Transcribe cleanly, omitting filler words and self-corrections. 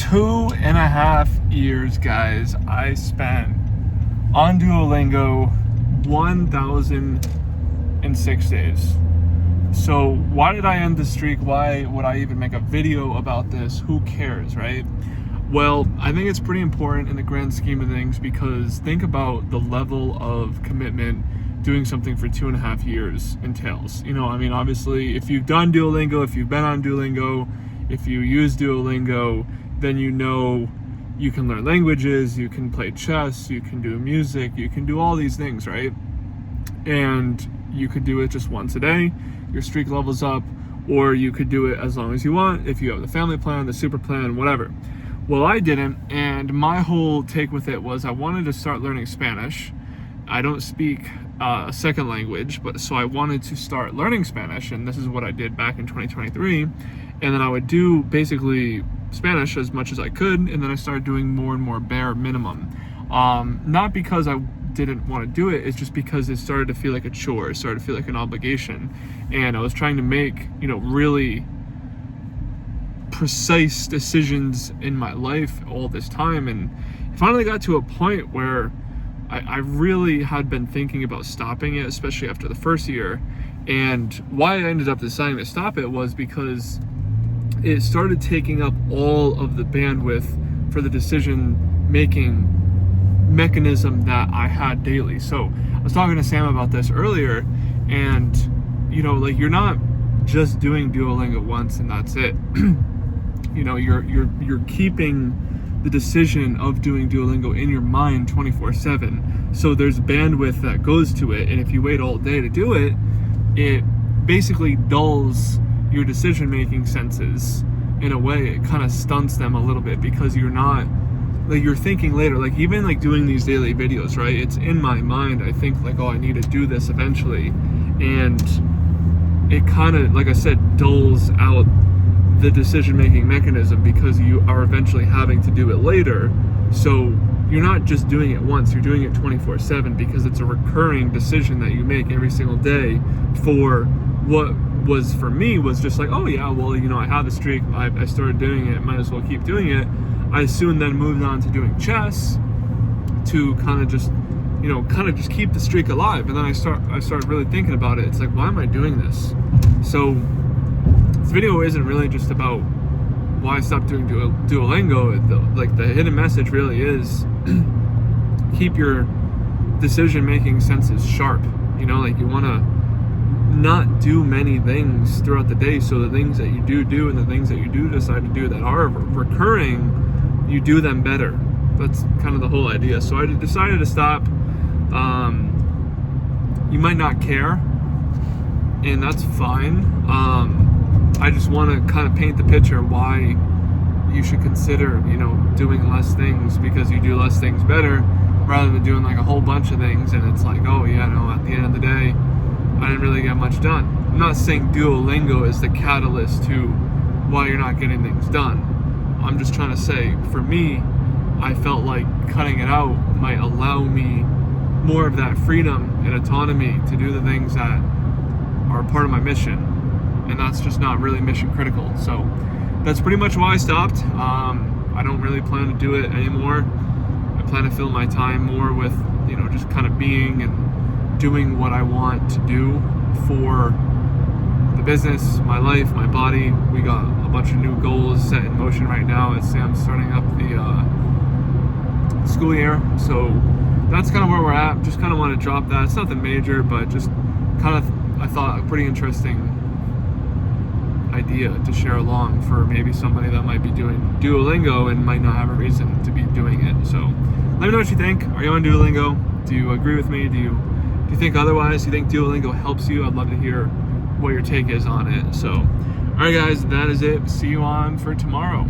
2.5 years, guys, I spent on Duolingo 1,006 days. So why did I end the streak? Why would I even make a video about this? Who cares, right? Well, I think it's pretty important in the grand scheme of things, because think about the level of commitment doing something for 2.5 years entails. Obviously, if you've done Duolingo, if you've been on Duolingo, if you use Duolingo, then you can learn languages, you can play chess, you can do music, you can do all these things, right? And you could do it just once a day, your streak levels up, or you could do it as long as you want if you have the family plan, the super plan, whatever. Well, I didn't, and my whole take with it was I wanted to start learning Spanish. I don't speak a second language, so I wanted to start learning Spanish, and this is what I did back in 2023. And then I would do basically Spanish as much as I could, and then I started doing more and more bare minimum. Not because I didn't want to do it, it's just because it started to feel like a chore, it started to feel like an obligation, and I was trying to make, really precise decisions in my life all this time, and it finally got to a point where I really had been thinking about stopping it, especially after the first year. And why I ended up deciding to stop it was because it started taking up all of the bandwidth for the decision-making mechanism that I had daily. So I was talking to Sam about this earlier, and you're not just doing Duolingo once and that's it. You're keeping the decision of doing Duolingo in your mind 24/7. So there's bandwidth that goes to it, and if you wait all day to do it, it basically dulls your decision-making senses in a way. It kind of stunts them a little bit, because you're not, you're thinking later, even doing these daily videos, right? It's in my mind, I think oh, I need to do this eventually, and it kind of, like I said, dulls out the decision-making mechanism, because you are eventually having to do it later. So you're not just doing it once, you're doing it 24/7, because it's a recurring decision that you make every single day. For what was for me was just oh yeah, well, I have a streak, I started doing it, might as well keep doing it. I soon then moved on to doing chess to kind of just keep the streak alive. And then I started really thinking about it. It's why am I doing this? So this video isn't really just about why I stopped doing Duolingo. The hidden message really is keep your decision-making senses sharp. You want to not do many things throughout the day, so the things that you do and the things that you do decide to do that are recurring, you do them better. That's kind of the whole idea. So I decided to stop. You might not care, and that's fine. I just want to kind of paint the picture why you should consider, doing less things, because you do less things better, rather than doing a whole bunch of things and it's oh yeah, no, at the end of the day, I didn't really get much done. I'm not saying Duolingo is the catalyst to why you're not getting things done. I'm just trying to say, for me, I felt like cutting it out might allow me more of that freedom and autonomy to do the things that are part of my mission. And that's just not really mission critical. So that's pretty much why I stopped. I don't really plan to do it anymore. I plan to fill my time more with, just kind of being and doing what I want to do for the business, my life, my body. We got a bunch of new goals set in motion right now as Sam's starting up the school year. So that's kind of where we're at. Just kind of want to drop that. It's nothing major, but just kind of, I thought, a pretty interesting idea to share along for maybe somebody that might be doing Duolingo and might not have a reason to be doing it. So let me know what you think. Are you on Duolingo? Do you agree with me? Do you think otherwise? Do you think Duolingo helps you? I'd love to hear what your take is on it. So, all right, guys, that is it. See you on for tomorrow.